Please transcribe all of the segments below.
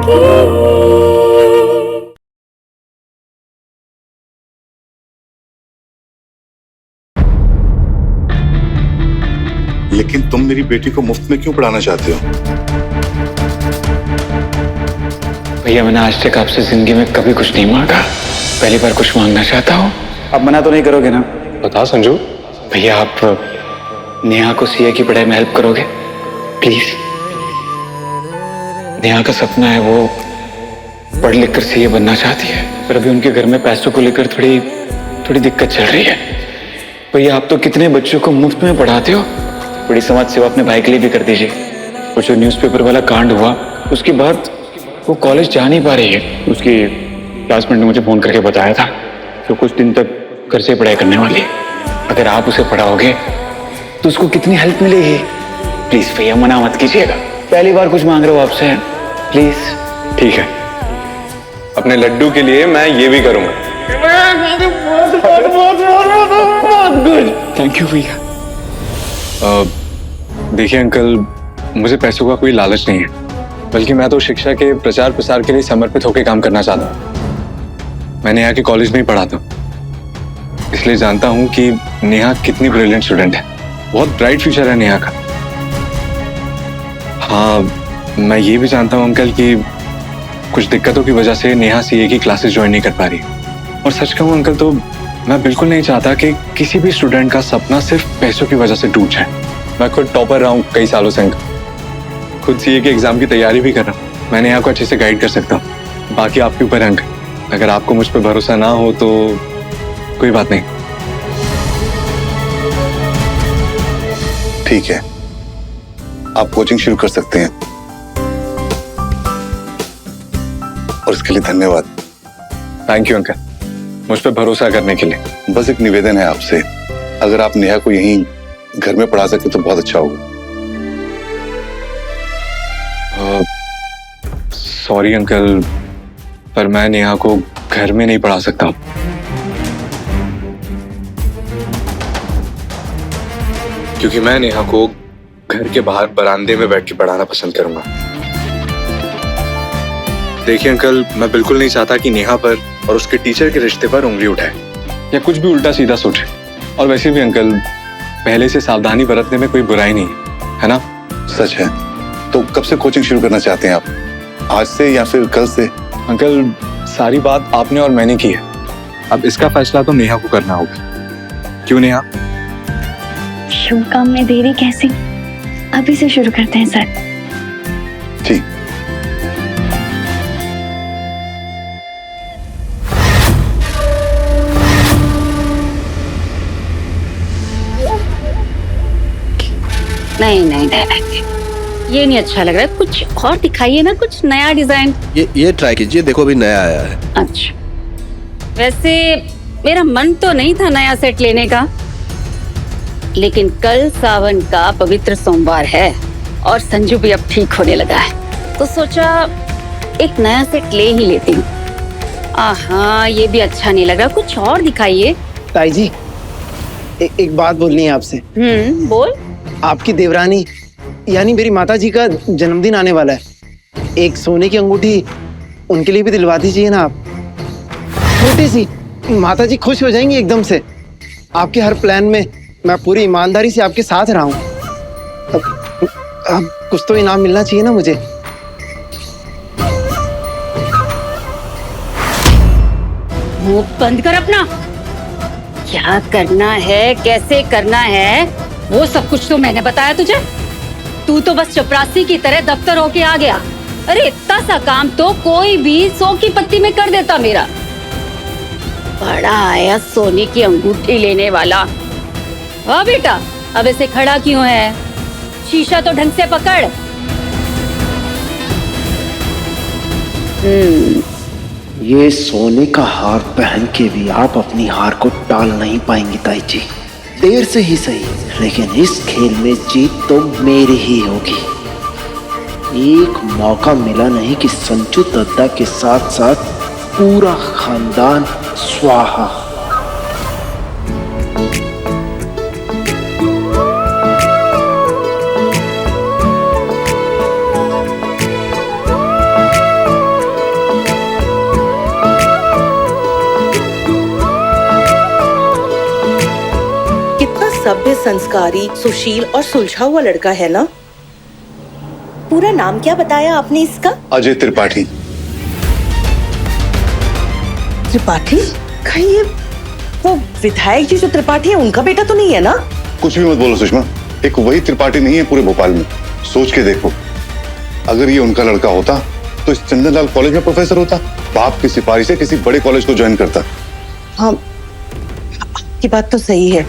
लेकिन तुम मेरी बेटी को मुफ्त में क्यों पढ़ाना चाहते हो? भैया मैंने आज तक आपसे जिंदगी में कभी कुछ नहीं मांगा, पहली बार कुछ मांगना चाहता हूँ। अब मना तो नहीं करोगे ना? बता संजू। भैया आप नेहा को सीए की पढ़ाई में हेल्प करोगे प्लीज? नेहा का सपना है, वो पढ़ लिख कर सीए बनना चाहती है, पर अभी उनके घर में पैसों को लेकर थोड़ी दिक्कत चल रही है। भैया आप तो कितने बच्चों को मुफ्त में पढ़ाते हो, बड़ी समाज सेवा अपने भाई के लिए भी कर दीजिए। वो जो न्यूज़पेपर वाला कांड हुआ उसके बाद वो कॉलेज जा नहीं पा रही है। उसकी क्लासमेट ने मुझे फोन करके बताया था कि कुछ दिन तक घर से पढ़ाई करने वाली है। अगर आप उसे पढ़ाओगे तो उसको कितनी हेल्प मिलेगी। प्लीज भैया मना मत कीजिएगा, पहली बार कुछ मांग रहे हो आपसे, प्लीज। ठीक है, अपने लड्डू के लिए मैं ये भी करूंगा। थैंक यू भैया। देखिए अंकल, मुझे पैसों का कोई लालच नहीं है, बल्कि मैं तो शिक्षा के प्रचार प्रसार के लिए समर्पित होकर काम करना चाहता हूँ। मैं नेहा के कॉलेज में ही पढ़ाता हूँ, इसलिए जानता हूँ कि नेहा कितनी ब्रिलियंट स्टूडेंट है। बहुत ब्राइट फ्यूचर है नेहा का। हाँ, मैं ये भी जानता हूँ अंकल कि कुछ दिक्कतों की वजह से नेहा सीए की क्लासेस ज्वाइन नहीं कर पा रही। और सच कहूँ अंकल तो मैं बिल्कुल नहीं चाहता कि किसी भी स्टूडेंट का सपना सिर्फ पैसों की वजह से टूट जाए। मैं खुद टॉपर रहा हूँ कई सालों से अंकल, खुद सीए के एग्जाम की तैयारी भी कर रहा हूँ। मैं नेहा को अच्छे से गाइड कर सकता हूँ। बाकी आपके ऊपर है अंकल, अगर आपको मुझ पर भरोसा ना हो तो कोई बात नहीं। ठीक है, आप कोचिंग शुरू कर सकते हैं और इसके लिए धन्यवाद। थैंक यू अंकल, मुझ पर भरोसा करने के लिए। बस एक निवेदन है आपसे, अगर आप नेहा को यहीं घर में पढ़ा सके तो बहुत अच्छा होगा। सॉरी अंकल, पर मैं नेहा को घर में नहीं पढ़ा सकता हूँ। क्योंकि मैं नेहा को घर के बाहर बरामदे में बैठ के पढ़ाना पसंद करूंगा। देखिए अंकल, मैं बिल्कुल नहीं चाहता कि नेहा पर और उसके टीचर के रिश्ते पर उंगली उठाए या कुछ भी उल्टा सीधा सोचे। और वैसे भी अंकल, पहले से सावधानी बरतने में कोई बुराई नहीं है ना? सच है। तो कब से कोचिंग शुरू करना चाहते हैं आप? आज से या फिर कल से? अंकल, सारी बात आपने और मैंने की है, अब इसका फैसला तो नेहा को करना होगा। क्यों नेहा? शुभ काम में देरी कैसी, अभी से शुरू करते हैं सर। ठीक। नहीं नहीं नहीं नहीं, ये नहीं अच्छा लग रहा है, कुछ और दिखाइए ना, कुछ नया डिजाइन। ये ट्राई कीजिए, देखो अभी नया आया है। अच्छा, वैसे मेरा मन तो नहीं था नया सेट लेने का, लेकिन कल सावन का पवित्र सोमवार है और संजू भी अब ठीक होने लगा है, तो सोचा एक नया सेट ले ही लेती हूँ। हाँ, ये भी अच्छा नहीं लग रहा, कुछ और दिखाइए। ताई जी, एक बात बोलनी है आपसे। बोल। आपकी देवरानी यानी मेरी माता जी का जन्मदिन आने वाला है, एक सोने की अंगूठी उनके लिए भी दिलवा दीजिए ना आप। छोटी सी, माता जी खुश हो जाएंगी एकदम से। आपके हर प्लान में मैं पूरी ईमानदारी से आपके साथ रहा हूँ। अब कुछ तो इनाम मिलना चाहिए ना मुझे। मुंह बंद कर अपना। क्या करना है, कैसे करना है, वो सब कुछ तो मैंने बताया तुझे। तू तो बस चपरासी की तरह दफ्तर होके आ गया। अरे इतना सा काम तो कोई भी 100 की पत्ती में कर देता मेरा। बड़ा आया सोने की अंगूठी लेने वाला। हाँ बेटा, अब ऐसे खड़ा क्यों है? शीशा तो ढंग से पकड़। ये सोने का हार पहन के भी आप अपनी हार को टाल नहीं पाएंगी ताई जी। देर से ही सही, लेकिन इस खेल में जीत तो मेरी ही होगी। एक मौका मिला नहीं कि संजू दत्ता के साथ साथ पूरा खानदान स्वाहा। सभ्य, संस्कारी, सुशील और सुलझा हुआ लड़का है ना? पूरा नाम क्या बताया आपने इसका? अजय त्रिपाठी। त्रिपाठी? कहीं ये वो विधायक जी जो त्रिपाठी है उनका बेटा तो नहीं है ना? कुछ भी मत बोलो सुषमा, एक वही त्रिपाठी नहीं है पूरे भोपाल में। सोच के देखो, अगर ये उनका लड़का होता तो इस चंदनलाल कॉलेज में प्रोफेसर होता, बाप की सिफारिश से किसी बड़े कॉलेज को ज्वाइन करता। हाँ, आपकी बात तो सही है।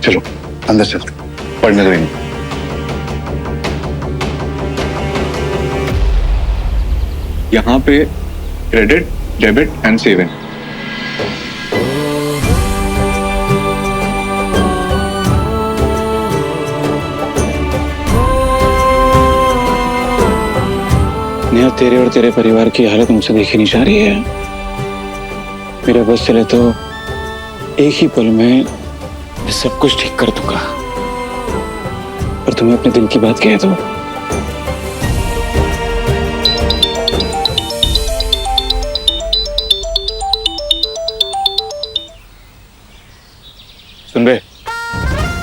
चलो अंदर चलते, पढ़ने दो इन्हें। यहाँ पे credit, debit and saving. Neha, तेरे और तेरे परिवार की हालत मुझसे देखी नहीं जा रही है। मेरा बस चले तो एक ही पल में मैं सब कुछ ठीक कर दूंगा। और तुम्हें अपने दिल की बात कह दो। सुन बे,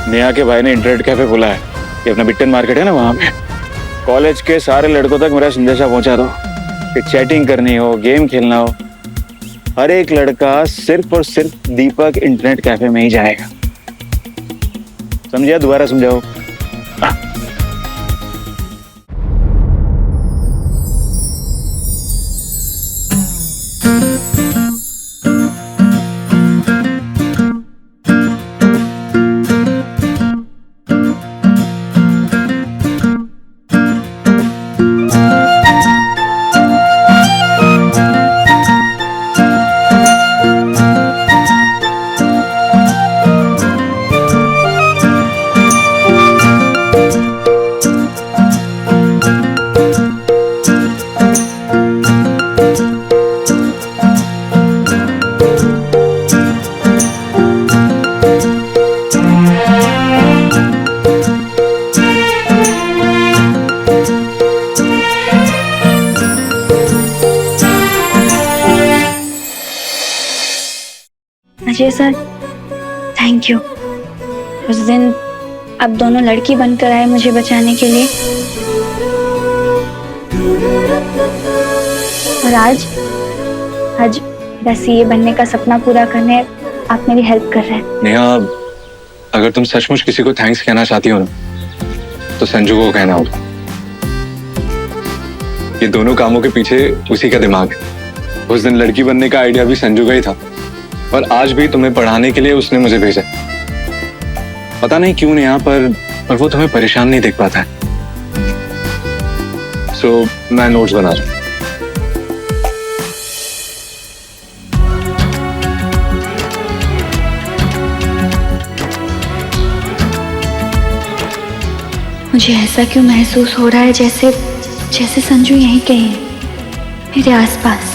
नेहा के भाई ने इंटरनेट कैफे खोला है, ये अपना बिट्टन मार्केट है ना, वहां पे कॉलेज के सारे लड़कों तक मेरा संदेशा पहुंचा दो कि चैटिंग करनी हो, गेम खेलना हो, हर एक लड़का सिर्फ और सिर्फ दीपक इंटरनेट कैफे में ही जाएगा। समझा? दोबारा समझाओ। Ajay sir, thank you. उस दिन आप दोनों लड़की बनकर आए मुझे बचाने के लिए, और आज बस ये बनने का सपना पूरा करने आप मेरी हेल्प कर रहे हैं। नेहा, अगर तुम सचमुच किसी को थैंक्स कहना चाहती हो ना, तो संजू को कहना होगा। ये दोनों कामों के पीछे उसी का दिमाग है। उस दिन लड़की बनने का आइडिया भी संजू का ही था, और आज भी तुम्हें पढ़ाने के लिए उसने मुझे भेजा। पता नहीं क्यों नेहा, पर वो तुम्हें परेशान नहीं देख पाता है। सो मैं नोट्स बना रहा हूं। मुझे ऐसा क्यों महसूस हो रहा है जैसे संजू यहीं कहीं है, मेरे आसपास।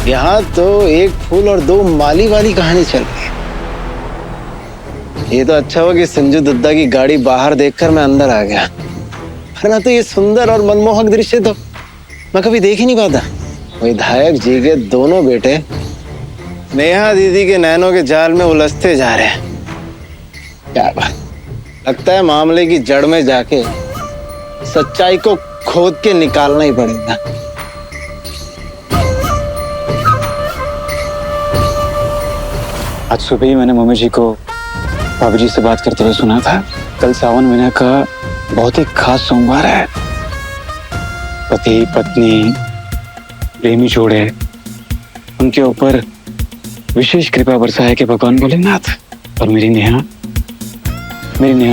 यहाँ तो एक फूल और दो माली वाली कहानी चल रही है। ये तो अच्छा हुआ कि संजू दत्ता की गाड़ी बाहर देखकर मैं अंदर आ गया, वरना तो ये सुंदर और मनमोहक दृश्य तो मैं कभी देख ही नहीं पाता। विधायक जी के दोनों बेटे नेहा दीदी के नैनों के जाल में उलझते जा रहे हैं। क्या बात, लगता है मामले की जड़ में जाके सच्चाई को खोद के निकालना ही पड़ेगा। आज सुबह ही मैंने मम्मी जी को भाभी जी से बात करते हुए सुना था। कल सावन महीने का बहुत ही खास सोमवार है। पति पत्नी प्रेमी जोड़े, उनके ऊपर विशेष कृपा बरसाए के भगवान भोलेनाथ। और मेरी नेहा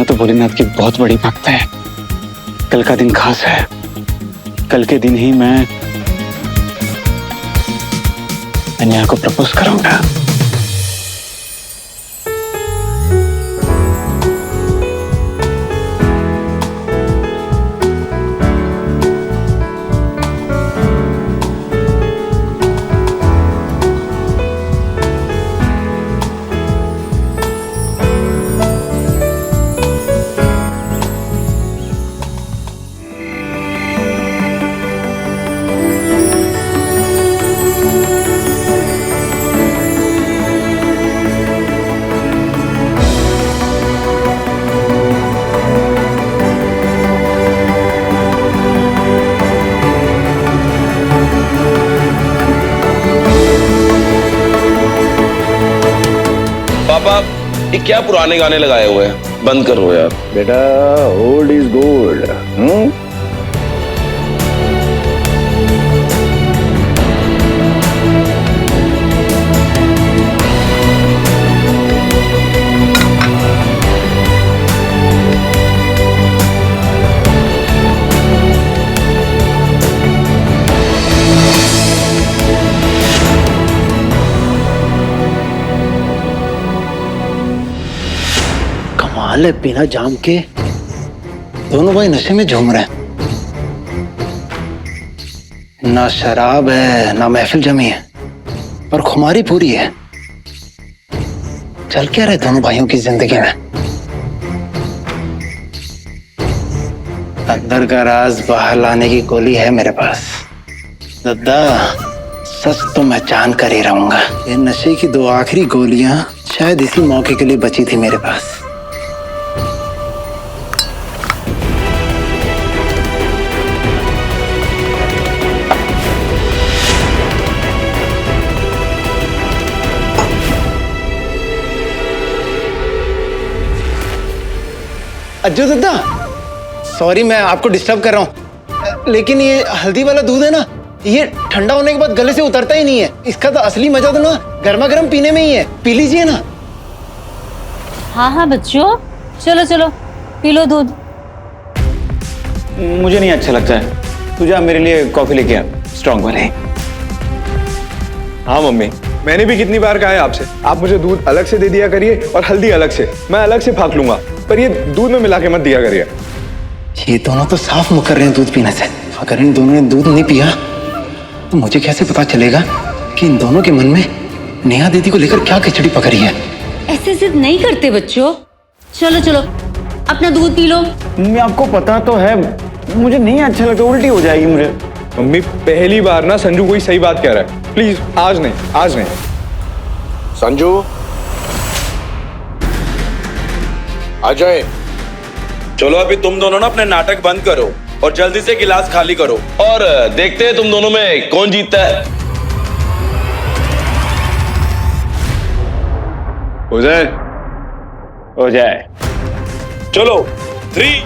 तो भोलेनाथ की बहुत बड़ी भक्त है। कल का दिन खास है। कल के दिन ही मैं नेहा को प्रपोज करूंगा। पापा, ये क्या पुराने गाने लगाए हुए हैं? बंद करो यार। बेटा ओल्ड इज गोल्ड। कमाल है, बिना जाम के दोनों भाई नशे में झूम रहे हैं। ना शराब है ना महफिल जमी है, पर खुमारी पूरी है। चल क्या रहे दोनों भाइयों की जिंदगी में? अंदर का राज बाहर लाने की गोली है मेरे पास। दादा सच तो मैं जान कर ही रहूंगा। ये नशे की 2 आखिरी गोलियां शायद इसी मौके के लिए बची थी मेरे पास। अज्जू दादा, सॉरी मैं आपको डिस्टर्ब कर रहा हूँ, लेकिन ये हल्दी वाला दूध है ना, ये ठंडा होने के बाद गले से उतरता ही नहीं है। इसका तो असली मजा तो ना गर्मा गर्म पीने में ही है। पी लीजिए ना। हाँ हाँ बच्चों, चलो चलो पी लो दूध। मुझे नहीं अच्छा लगता है। तू जा मेरे लिए कॉफी लेके आ, स्ट्रॉन्ग वाले। हाँ मम्मी, मैंने भी कितनी बार कहा है आपसे, आप मुझे दूध अलग से दे दिया करिए और हल्दी अलग से, मैं अलग से फाक लूंगा, पर ये दूध में मिला के मत दिया करिए। ये दोनों तो साफ मुकर रहे हैं दूध पीने से। अगर इन दोनों ने दूध नहीं पिया तो मुझे कैसे पता चलेगा कि इन दोनों के मन में नेहा दीदी को लेकर क्या खिचड़ी पकड़ी है। ऐसे जिद नहीं करते बच्चों, चलो चलो अपना दूध पी लो। मम्मी आपको पता तो है मुझे नहीं अच्छा लगता, उल्टी हो जाएगी मुझे। मम्मी पहली बार ना संजू कोई सही बात कह रहा है, प्लीज आज नहीं, आज नहीं। संजू आ जाए। चलो अभी तुम दोनों ना अपने नाटक बंद करो और जल्दी से गिलास खाली करो और देखते हैं तुम दोनों में कौन जीतता है। हो जाए, हो जाए। चलो 3,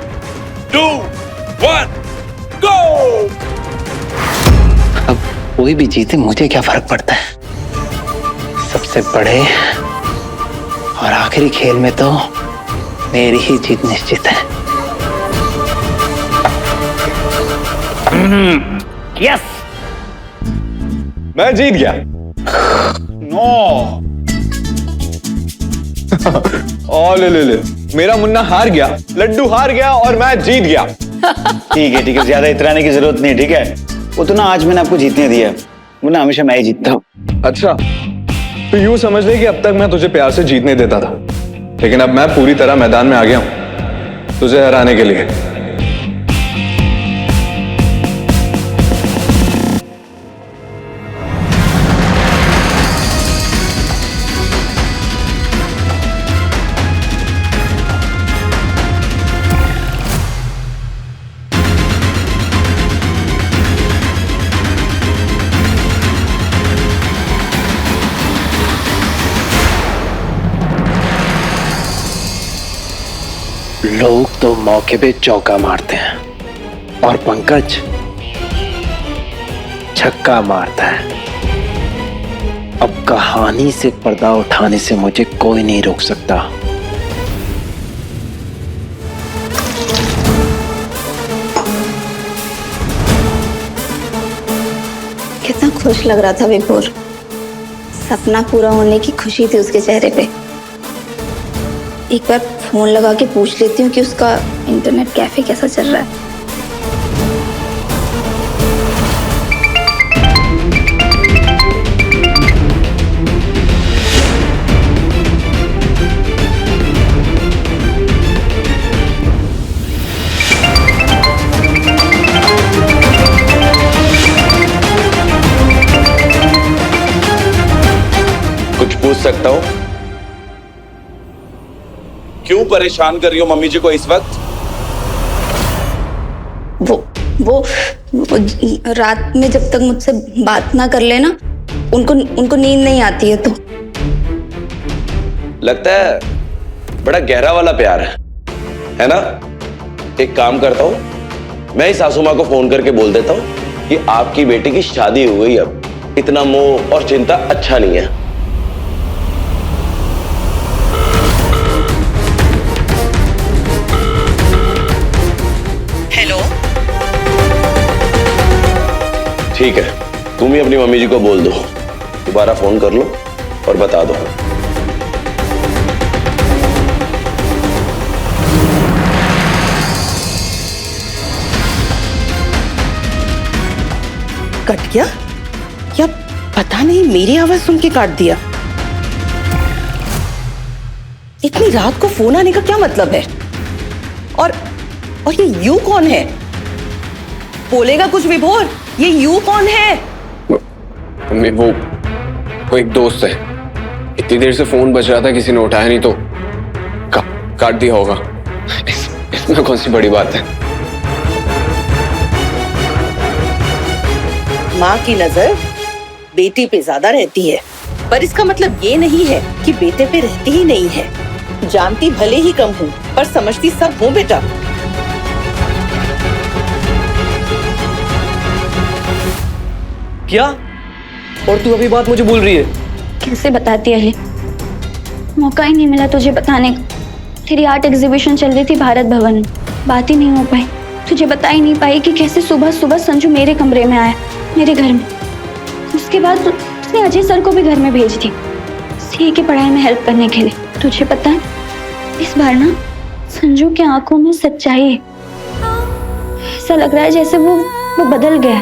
2, 1 गो। अब कोई भी जीते मुझे क्या फर्क पड़ता है। सबसे बड़े और आखिरी खेल में तो मेरी ही जीत निश्चित है। यस, मैं जीत गया। नो। ले, मेरा मुन्ना हार गया, लड्डू हार गया और मैं जीत गया। ठीक है, ज्यादा इतराने की जरूरत नहीं, ठीक है। वो तो ना आज मैंने आपको जीतने दिया, वो ना हमेशा मैं ही जीतता हूँ। अच्छा, तो यूं समझ ले कि अब तक मैं तुझे प्यार से जीतने देता था, लेकिन अब मैं पूरी तरह मैदान में आ गया हूं तुझे हराने के लिए। लोग तो मौके पे चौका मारते हैं और पंकज छक्का मारता है। अब कहानी से पर्दा उठाने से मुझे कोई नहीं रोक सकता। कितना खुश लग रहा था विभोर। सपना पूरा होने की खुशी थी उसके चेहरे पे। एक बार फोन लगा के पूछ लेती हूँ कि उसका इंटरनेट कैफे कैसा चल रहा है। कुछ पूछ सकता हूँ? क्यों परेशान कर रही हो मम्मी जी को इस वक्त? वो रात में जब तक मुझसे बात ना कर लेना उनको नींद नहीं आती है। तो लगता है बड़ा गहरा वाला प्यार है ना? एक काम करता हूं, मैं ही सासू माँ को फोन करके बोल देता हूं कि आपकी बेटी की शादी हो गई, अब इतना मोह और चिंता अच्छा नहीं है। हेलो, ठीक है, तुम ही अपनी मम्मी जी को बोल दो, दोबारा फोन कर लो और बता दो। कट गया या पता नहीं, मेरी आवाज सुन के काट दिया। इतनी रात को फोन आने का क्या मतलब है? और ये यू कौन है? बोलेगा कुछ विभोर, ये यू कौन है? मम्मी वो एक दोस्त है। इतनी देर से फोन बज रहा था, किसी ने उठाया नहीं तो काट दिया होगा। इसमें कौन सी बड़ी बात है? माँ की नजर बेटी पे ज्यादा रहती है, पर इसका मतलब ये नहीं है कि बेटे पे रहती ही नहीं है। जानती भले ही कम हूँ, पर समझती सब हूँ बेटा। क्या? और तू अभी बात मुझे बोल रही है? कैसे बताती अली, मौका ही नहीं मिला तुझे बताने का। तेरी आर्ट एग्जीबिशन चल रही थी भारत भवन में, बात ही नहीं हो पाई। तुझे बता ही नहीं पाई कि कैसे सुबह सुबह संजू मेरे कमरे में आया, मेरे घर में। उसके बाद उसने अजय सर को भी घर में भेज दी, सीए की पढ़ाई में हेल्प करने के लिए। तुझे पता है, इस बार ना संजू की आंखों में सच्चाई है। ऐसा लग रहा है जैसे वो बदल गया।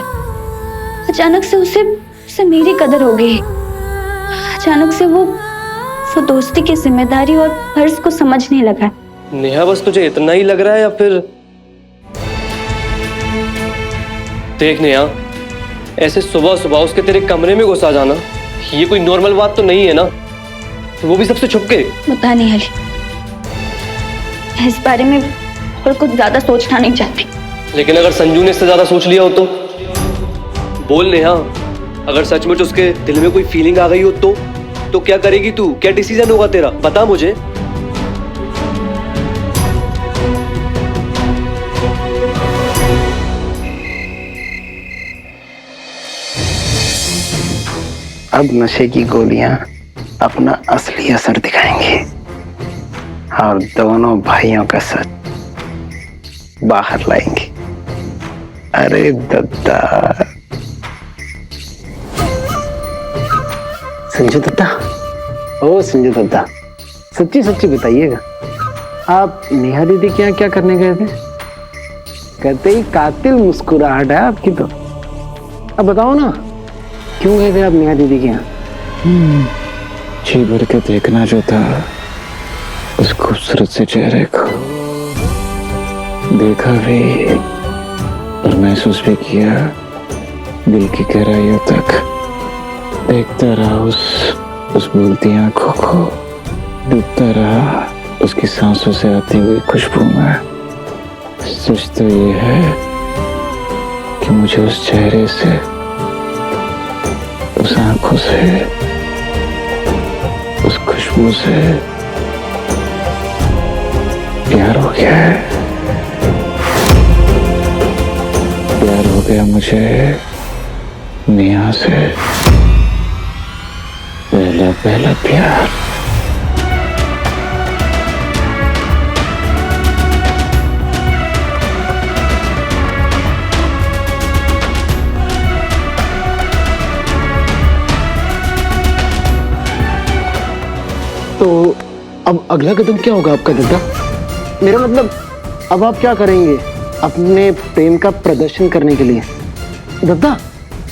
अचानक से उसे मेरी कदर हो गई। अचानक से वो दोस्ती की जिम्मेदारी और फर्ज को समझने लगा। नेहा, बस तुझे इतना ही लग रहा है या फिर? देख नेहा, ऐसे सुबह सुबह उसके तेरे कमरे में घुसा जाना, ये कोई नॉर्मल बात तो नहीं है ना, तो वो भी सबसे छुप के। पता नहीं अली, इस बारे में और कुछ ज्यादा सोचना नहीं चाहती। लेकिन अगर संजू ने इससे ज्यादा सोच लिया हो तो? बोल नेहा, अगर सचमुच उसके दिल में कोई फीलिंग आ गई हो तो क्या करेगी तू? क्या डिसीजन होगा तेरा? बता मुझे। अब नशे की गोलियां अपना असली असर दिखाएंगी और दोनों भाइयों का सच बाहर लाएंगी। अरे दद्दा, संजू दत्ता, ओ संजू दत्ता, सच्ची सच्ची बताइएगा, आप नेहा दीदी के यहाँ क्या करने गए थे? कहते ही कातिल मुस्कुराहट है आपकी। तो अब बताओ ना, क्यों गए थे आप नेहा दीदी के यहाँ? जी भर के देखना जो था उस खूबसूरत से चेहरे को, देखा भी और महसूस भी किया दिल की गहराइयों तक। देखता रहा उस बोलती आंखों को, डूबता रहा उसकी सांसों से आती हुई खुशबू में। सच तो ये है कि मुझे उस चेहरे से, उस आंखों से, उस खुशबू से प्यार हो गया है। प्यार हो गया मुझे नेहा से, पहला पहला प्यार। तो अब अगला कदम क्या होगा आपका दद्दा? मेरा मतलब, अब आप क्या करेंगे अपने प्रेम का प्रदर्शन करने के लिए? दद्दा,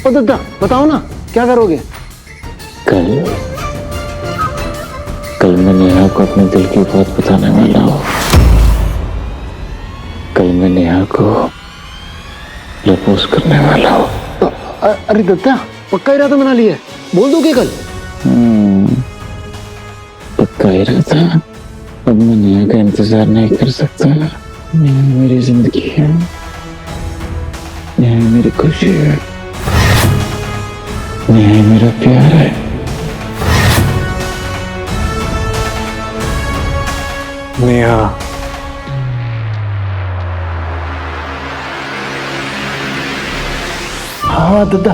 ओ दद्दा, बताओ ना क्या करोगे? कल मैं नेहा को अपने दिल की बात बताने वाला हूँ। कल मैं नेहा को प्रपोज करने वाला हूँ। अरे दद्दा, पक्का इरादा बना लिया? बोल दोगे कल? पक्का इरादा। अब मैं नेहा का इंतजार नहीं कर सकता। नेहा मेरी जिंदगी है, नेहा मेरी खुशी है, नेहा मेरा प्यार है। नेहा, हाँ दादा,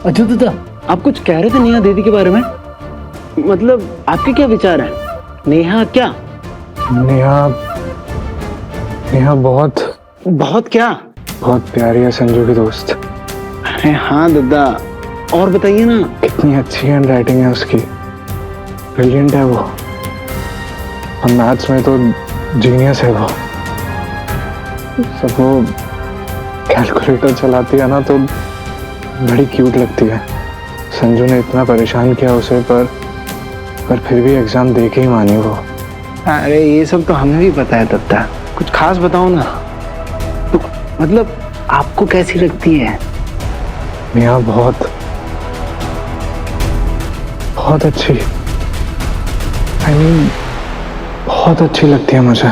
अच्छा दादा, आप कुछ कह रहे थे नेहा दीदी के बारे में। मतलब आपके क्या विचार हैं? नेहा क्या? नेहा नेहा बहुत बहुत क्या? बहुत प्यारी है संजू की दोस्त। अरे हाँ दादा, और बताइए ना। कितनी अच्छी हैंड राइटिंग है उसकी, ब्रिलियंट है वो, और मैथ्स में तो जीनियस है वो। सब वो कैलकुलेटर चलाती है ना तो बड़ी क्यूट लगती है। संजू ने इतना परेशान किया उसे, पर फिर भी एग्जाम दे के ही मानी वो। अरे ये सब तो हमें भी पता है दादा, कुछ खास बताओ ना। तो मतलब आपको कैसी लगती है? नेहा बहुत बहुत अच्छी, I mean, बहुत अच्छी लगती है मुझे।